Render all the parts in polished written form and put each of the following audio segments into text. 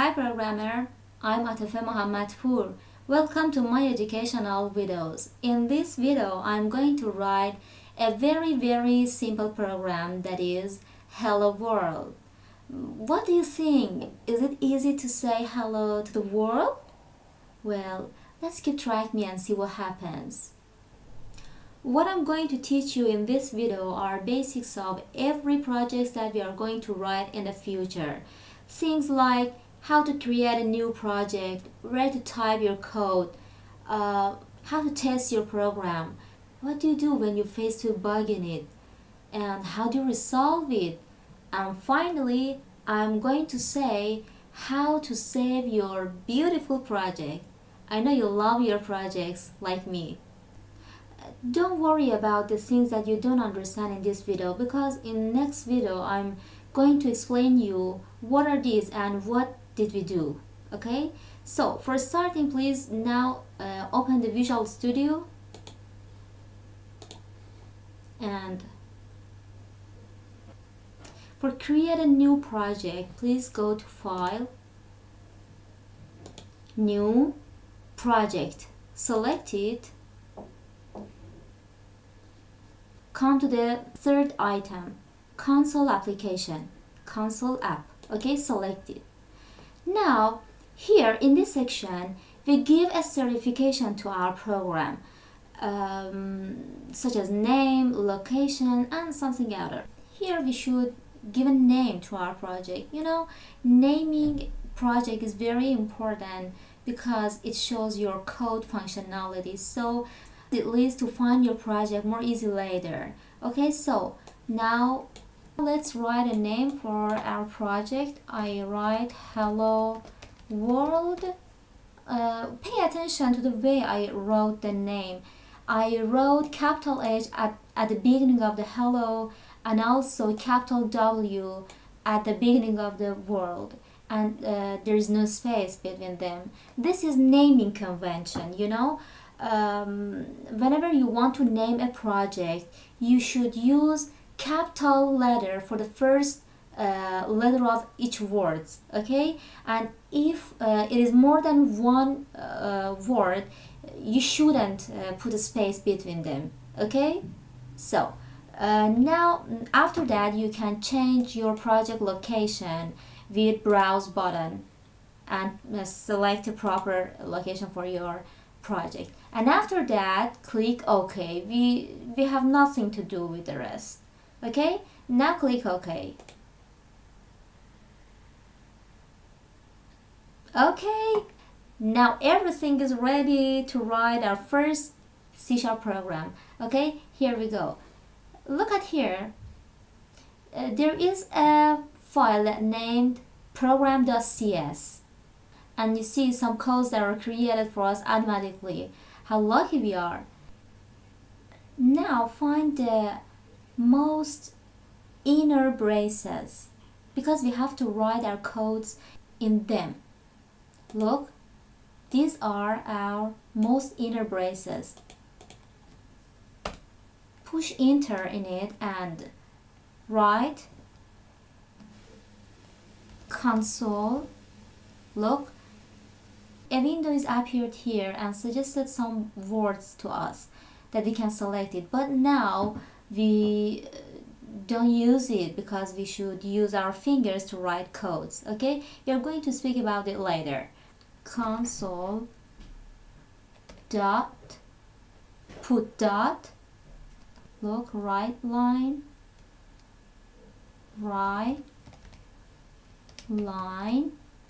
Hi programmer, I'm Atife Mohammadpour. Welcome to my educational videos. In this video, I'm going to write a very simple program that is Hello World. What do you think? Is it easy to say hello to the world? Well, let's keep track me and see what happens. What I'm going to teach you in this video are basics of every project that we are going to write in the future. Things like how to create a new project, where to type your code, how to test your program, what do you do when you face a bug in it, and how do you resolve it. And finally, I'm going to say how to save your beautiful project. I know you love your projects like me. Don't worry about the things that you don't understand in this video, because in next video I'm going to explain you what are these and what did we do. Okay, so for starting, please now open the Visual Studio and for create a new project, please go to File, New Project, select it, come to the third item, Console Application, Console App. Okay, select it. Now, here in this section, we give a certification to our program, such as name, location, and something other. Here we should give a name to our project. You know, naming project is very important because it shows your code functionality, so it leads to find your project more easy later. Okay, so now let's write a name for our project. I write Hello World. Pay attention to the way I wrote the name. I wrote capital H at the beginning of the hello and also capital W at the beginning of the world, and there is no space between them. This is naming convention, you know. Whenever you want to name a project, you should use capital letter for the first letter of each word. Okay, and if it is more than one word, you shouldn't put a space between them. Okay, so now after that you can change your project location with browse button and select a proper location for your project, and after that click OK. We have nothing to do with the rest. Okay, now click OK. Okay, now everything is ready to write our first C# program. Okay, here we go. Look at here. There is a file named program.cs, and you see some codes that are created for us automatically. How lucky we are. Now find the most inner braces, because we have to write our codes in them. Look, these are our most inner braces. Push enter in it and write console. Look, a window is appeared here and suggested some words to us that we can select it, but now we don't use it because we should use our fingers to write codes. Okay, we are going to speak about it later. Console dot put dot, look, right line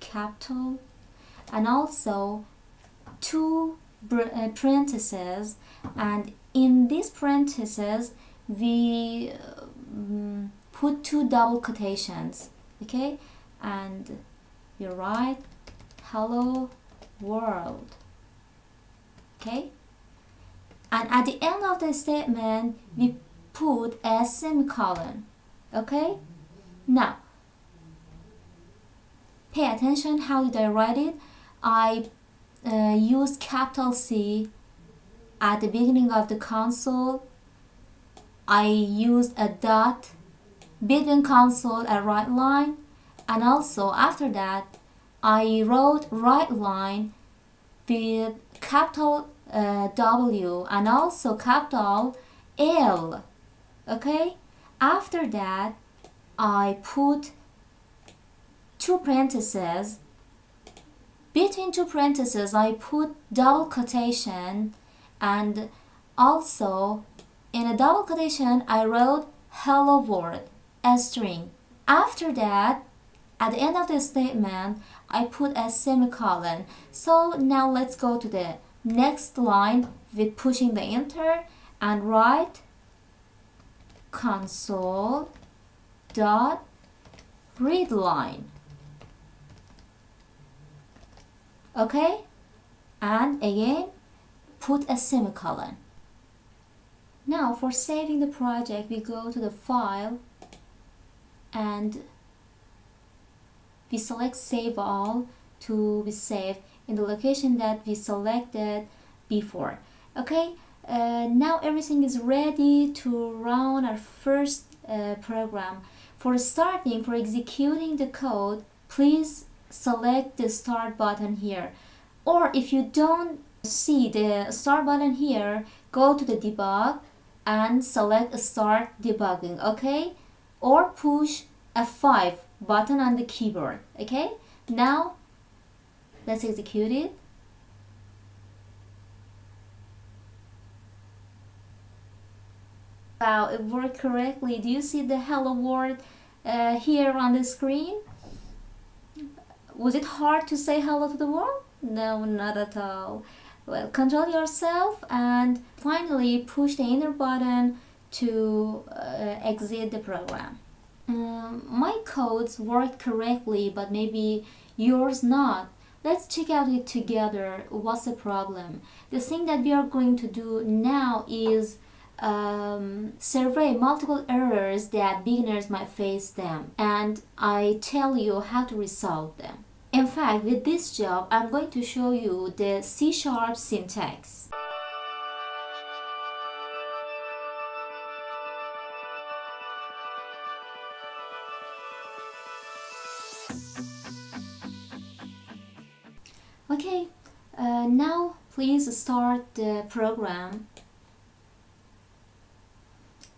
capital, and also two parentheses, and in these parentheses we put two double quotations. Okay, and you write Hello World. Okay, and at the end of the statement we put a semicolon. Okay, now pay attention. How did I write it? I used capital C at the beginning of the console. I used a dot between console and right line, and also after that I wrote right line with capital W and also capital L. Okay? After that, I put two parentheses. Between two parentheses, I put double quotation, and also in a double quotation, I wrote hello world, a string. After that, at the end of the statement, I put a semicolon. So now let's go to the next line with pushing the enter and write console dot readline. Okay? And again, put a semicolon. Now for saving the project, we go to the file and we select save all to be saved in the location that we selected before. Okay, now everything is ready to run our first program. For starting, for executing the code, please select the start button here. Or if you don't see the start button here, go to the debug and select start debugging, okay? Or push F5 button on the keyboard, okay? Now let's execute it. Wow, it worked correctly. Do you see the hello world here on the screen? Was it hard to say hello to the world? No, not at all. Well, control yourself and finally push the enter button to exit the program. My codes worked correctly, but maybe yours not. Let's check out it together. What's the problem? The thing that we are going to do now is survey multiple errors that beginners might face them, and I tell you how to resolve them. In fact, with this job, I'm going to show you the C# syntax. Okay, now please start the program.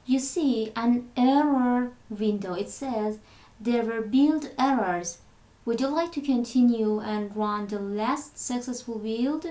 You see an error window. It says there were build errors. Would you like to continue and run the last successful build?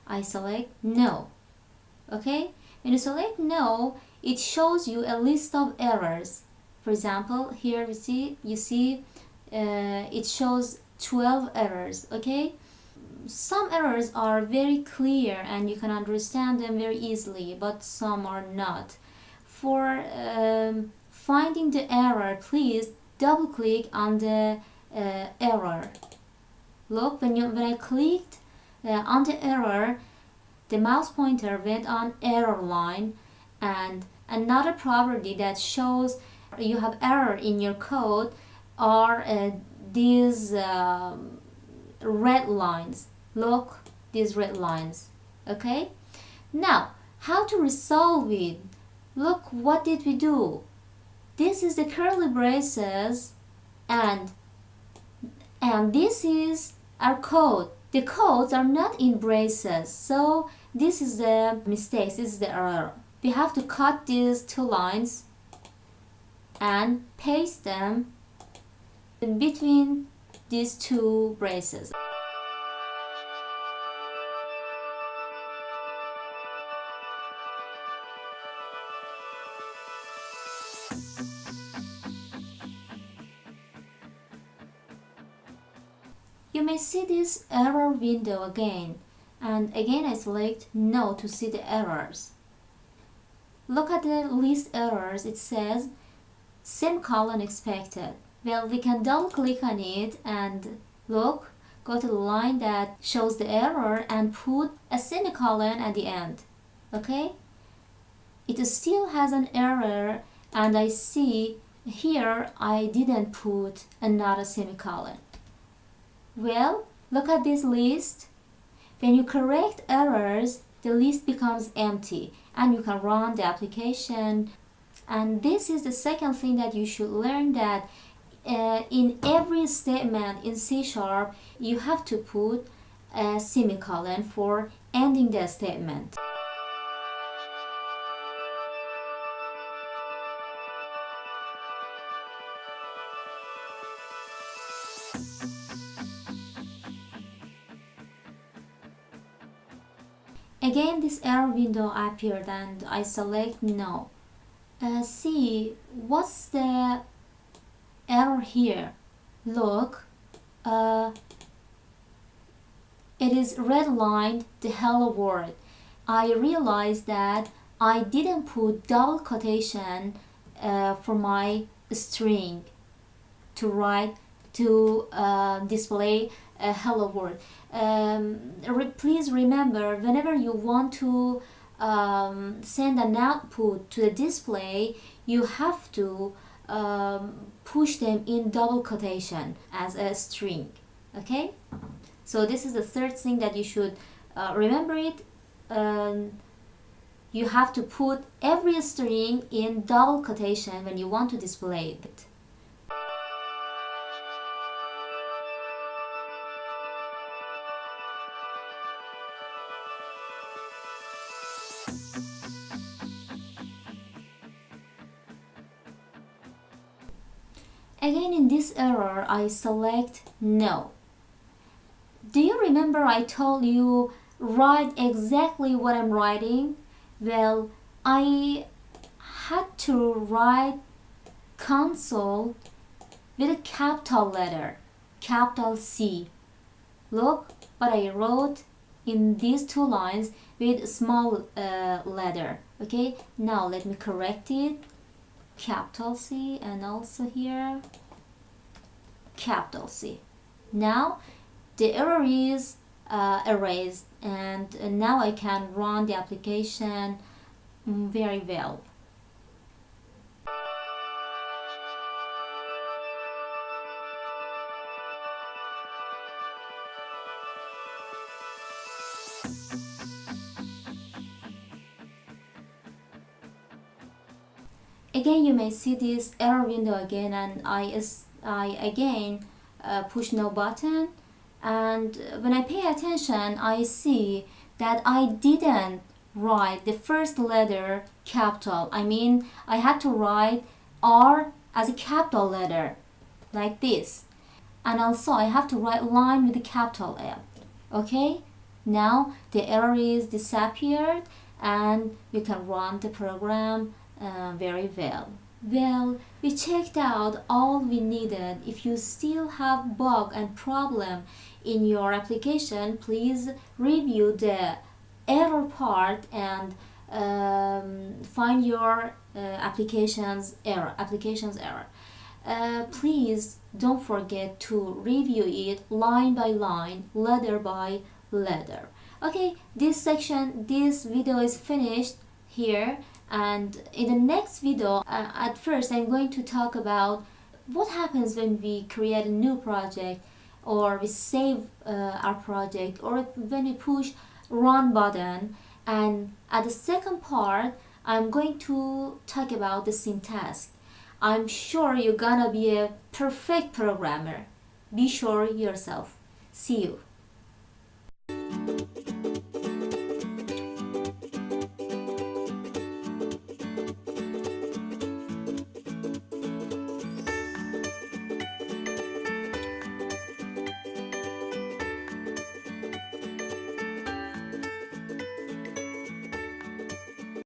I select no. Okay, when you select no, it shows you a list of errors. For example, here you see it shows 12 errors. Okay, some errors are very clear and you can understand them very easily, but some are not. For finding the error, please double click on the error. Look, when I clicked on the error, the mouse pointer went on error line, and another property that shows you have error in your code are these red lines. Look, these red lines. Okay, now how to resolve it? Look, what did we do? This is the curly braces, and this is our code. The codes are not in braces, so this is the mistake, this is the error. We have to cut these two lines and paste them in between these two braces. You may see this error window again, and again I select no to see the errors. Look at the list errors. It says semicolon expected. Well, we can double click on it and look, go to the line that shows the error and put a semicolon at the end. Okay? It still has an error, and I see here I didn't put another semicolon. Well, look at this list. When you correct errors, the list becomes empty and you can run the application. And this is the second thing that you should learn, that in every statement in C Sharp, you have to put a semicolon for ending the statement. Again, this error window appeared and I select no. See, what's the error here? Look, it is redlined the hello world. I realized that I didn't put double quotation for my string to write to display a hello world. Please remember, whenever you want to send an output to the display, you have to push them in double quotation as a string. Okay, so this is the third thing that you should remember it. You have to put every string in double quotation when you want to display it. Again, in this error, I select no. Do you remember I told you write exactly what I'm writing? Well, I had to write console with a capital letter, capital C. Look what I wrote in these two lines with small letter. Okay, now let me correct it. Capital C, and also here capital C. Now the error is erased, and now I can run the application very well. Again, you may see this error window again, and I again push no button, and when I pay attention, I see that I didn't write the first letter capital. I mean, I had to write R as a capital letter like this, and also I have to write line with a capital L. Okay, now the error is disappeared and you can run the program very well. Well, we checked out all we needed. If you still have bug and problem in your application, please review the error part and find your application's error. Please don't forget to review it line by line, letter by letter. Okay, this video is finished here, and in the next video, at first I'm going to talk about what happens when we create a new project, or we save our project, or when we push run button. And at the second part, I'm going to talk about the syntax. I'm sure you're gonna be a perfect programmer. Be sure yourself. See you.